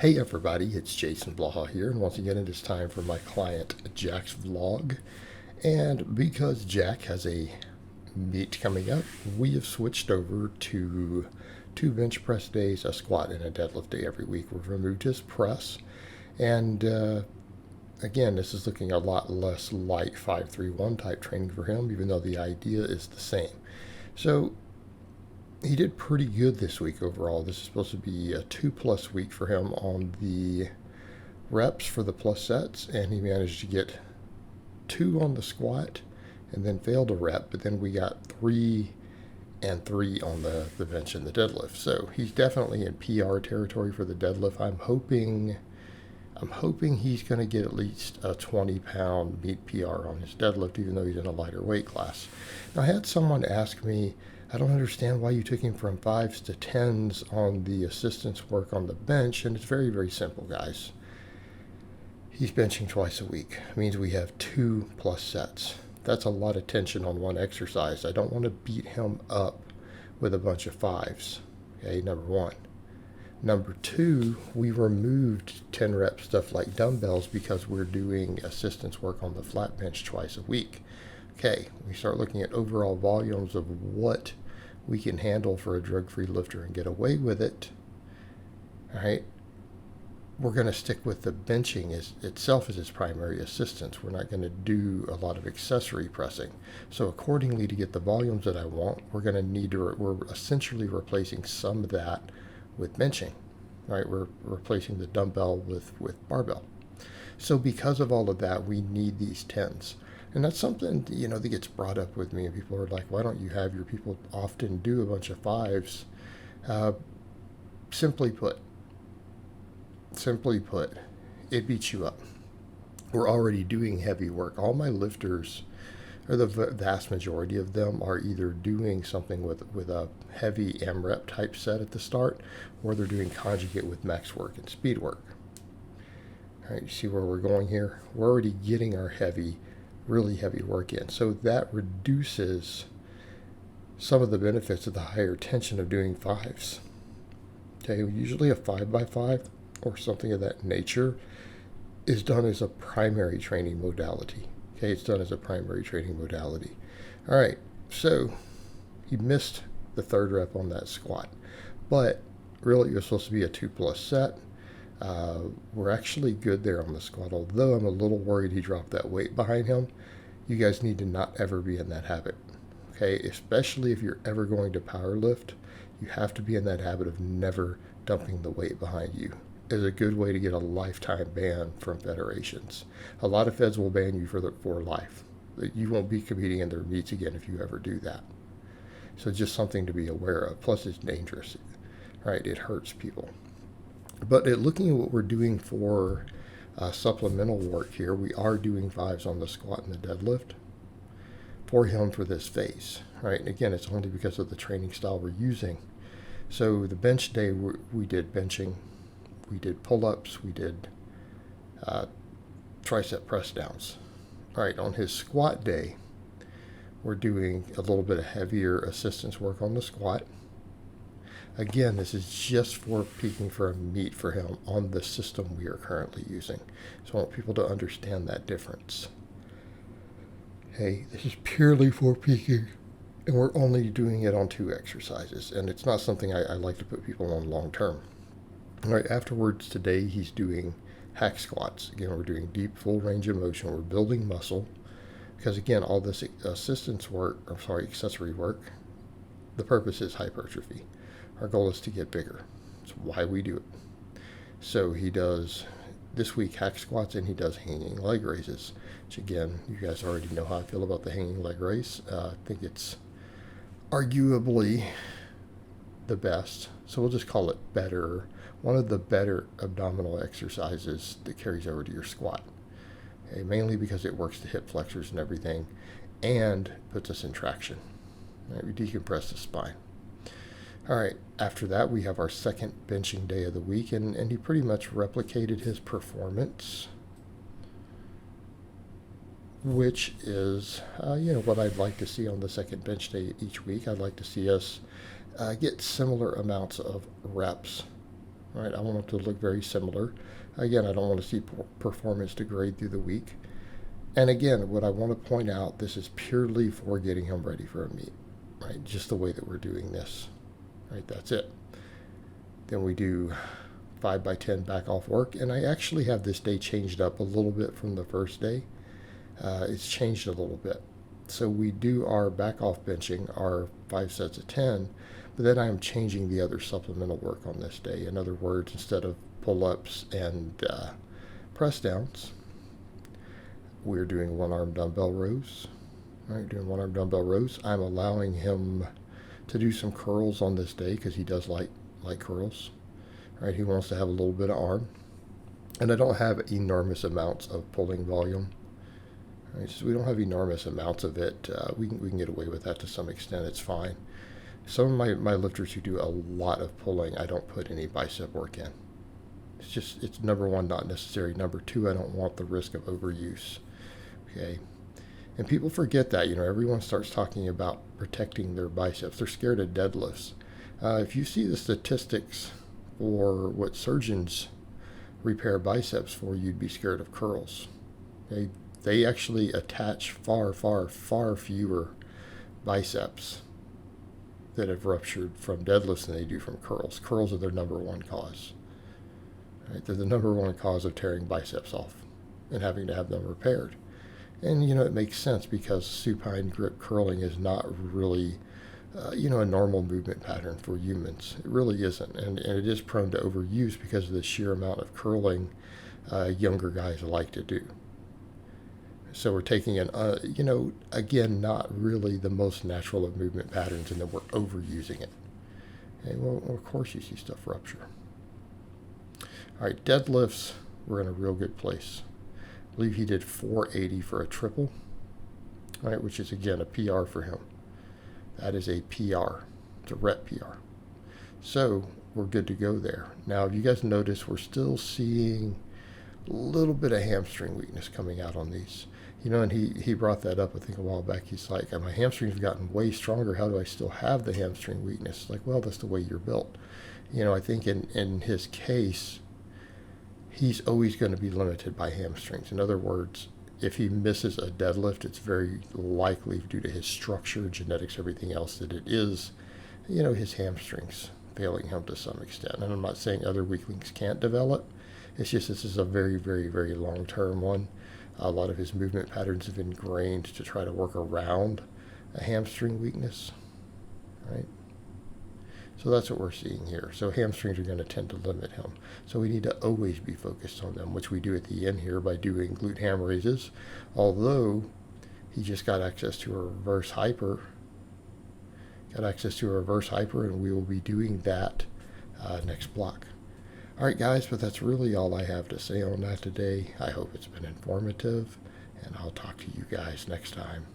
Hey everybody, it's Jason Blaha here, and once again it is time for my client Jack's vlog. And because Jack has a meet coming up, we have switched over to 2 bench press days, a squat, and a deadlift day every week. We've removed his press, and again, this is looking a lot less like 5-3-1 type training for him, even though the idea is the same. So he did pretty good this week overall. This is supposed to be a 2+ week for him on the reps for the plus sets, and he managed to get 2 on the squat and then failed a rep, but then we got 3 and 3 on the bench and the deadlift. So he's definitely in PR territory for the deadlift. I'm hoping he's going to get at least a 20-pound meet PR on his deadlift, even though he's in a lighter weight class. Now, I had someone ask me, I don't understand why you took him from 5s to 10s on the assistance work on the bench, and it's very, very simple, guys. He's benching twice a week. It means we have 2+ sets. That's a lot of tension on one exercise. I don't want to beat him up with a bunch of 5s. Okay, number one. Number two, we removed 10 rep stuff like dumbbells because we're doing assistance work on the flat bench twice a week. Okay, we start looking at overall volumes of what we can handle for a drug-free lifter and get away with it. All right, we're going to stick with the benching itself as its primary assistance. We're not going to do a lot of accessory pressing. So accordingly, to get the volumes that I want, we're essentially replacing some of that with benching, right? We're replacing the dumbbell with barbell. So because of all of that, we need these 10s. And that's something, that gets brought up with me, and people are like, why don't you have your people often do a bunch of 5s? Simply put, it beats you up. We're already doing heavy work. All my lifters, or the vast majority of them, are either doing something with a heavy AMREP type set at the start, or they're doing conjugate with max work and speed work. All right, you see where we're going here? We're already getting our really heavy work in. So that reduces some of the benefits of the higher tension of doing 5s. Okay, usually a 5x5 or something of that nature is done as a primary training modality. Okay, it's done as a primary training modality. All right, so he missed the 3rd rep on that squat, but really it was supposed to be a 2+ set. We're actually good there on the squat, although I'm a little worried he dropped that weight behind him. You guys need to not ever be in that habit, okay? Especially if you're ever going to power lift, you have to be in that habit of never dumping the weight behind you. It's a good way to get a lifetime ban from federations. A lot of feds will ban you for life. You won't be competing in their meets again if you ever do that. So just something to be aware of. Plus, it's dangerous, right? It hurts people. But looking at what we're doing for supplemental work here, we are doing 5s on the squat and the deadlift for him for this phase, right? And again, it's only because of the training style we're using. So the bench day, we did benching, we did pull-ups, we did tricep press downs. All right, on his squat day, we're doing a little bit of heavier assistance work on the squat. Again, this is just for peaking for a meet for him on the system we are currently using. So I want people to understand that difference. Hey, this is purely for peaking, and we're only doing it on 2 exercises, and it's not something I like to put people on long term. All right, afterwards today, he's doing hack squats. Again, we're doing deep, full range of motion. We're building muscle, because again, all this accessory work, the purpose is hypertrophy. Our goal is to get bigger. That's why we do it. So he does, this week, hack squats, and he does hanging leg raises, which again, you guys already know how I feel about the hanging leg raise. I think it's arguably the best. So we'll just call it better. One of the better abdominal exercises that carries over to your squat. Okay, mainly because it works the hip flexors and everything, and puts us in traction. Right, we decompress the spine. All right, after that, we have our second benching day of the week, and he pretty much replicated his performance, which is, what I'd like to see on the second bench day each week. I'd like to see us get similar amounts of reps right? I want them to look very similar. Again, I don't want to see performance degrade through the week. And again, what I want to point out, this is purely for getting him ready for a meet, right? Just the way that we're doing this, right? That's it. Then we do 5 by 10 back off work. And I actually have this day changed up a little bit from the first day. It's changed a little bit. So we do our back off benching, our 5 sets of 10, but then I'm changing the other supplemental work on this day. In other words, instead of pull-ups and press downs, we're doing one-arm dumbbell rows. Right, doing one-arm dumbbell rows. I'm allowing him to do some curls on this day because he does like curls. Right, he wants to have a little bit of arm, and I don't have enormous amounts of pulling volume. Right, so we don't have enormous amounts of it. We can get away with that to some extent. It's fine. Some of my lifters who do a lot of pulling, I don't put any bicep work in. It's number one, not necessary. Number two, I don't want the risk of overuse. Okay. And people forget that, everyone starts talking about protecting their biceps. They're scared of deadlifts. If you see the statistics for what surgeons repair biceps for, you'd be scared of curls. Okay. They actually attach far, far, far fewer biceps that have ruptured from deadlifts than they do from curls. Curls are their number one cause. Right? They're the number one cause of tearing biceps off and having to have them repaired. And, it makes sense because supine grip curling is not really, a normal movement pattern for humans. It really isn't. And it is prone to overuse because of the sheer amount of curling younger guys like to do. So we're taking again, not really the most natural of movement patterns, and then we're overusing it. Okay, well, of course you see stuff rupture. All right, deadlifts, we're in a real good place. I believe he did 480 for a triple, right, which is, again, a PR for him. That is a PR. It's a rep PR. So we're good to go there. Now, if you guys notice, we're still seeing a little bit of hamstring weakness coming out on these. And he brought that up, I think, a while back. He's like, my hamstrings have gotten way stronger. How do I still have the hamstring weakness? Like, well, that's the way you're built. I think in his case, he's always going to be limited by hamstrings. In other words, if he misses a deadlift, it's very likely due to his structure, genetics, everything else, that it is, his hamstrings failing him to some extent. And I'm not saying other weaklings can't develop. It's just this is a very, very, very long-term one. A lot of his movement patterns have ingrained to try to work around a hamstring weakness, right? So that's what we're seeing here. So hamstrings are going to tend to limit him. So we need to always be focused on them, which we do at the end here by doing glute ham raises. Although he just got access to a reverse hyper. And we will be doing that next block. All right, guys, but that's really all I have to say on that today. I hope it's been informative, and I'll talk to you guys next time.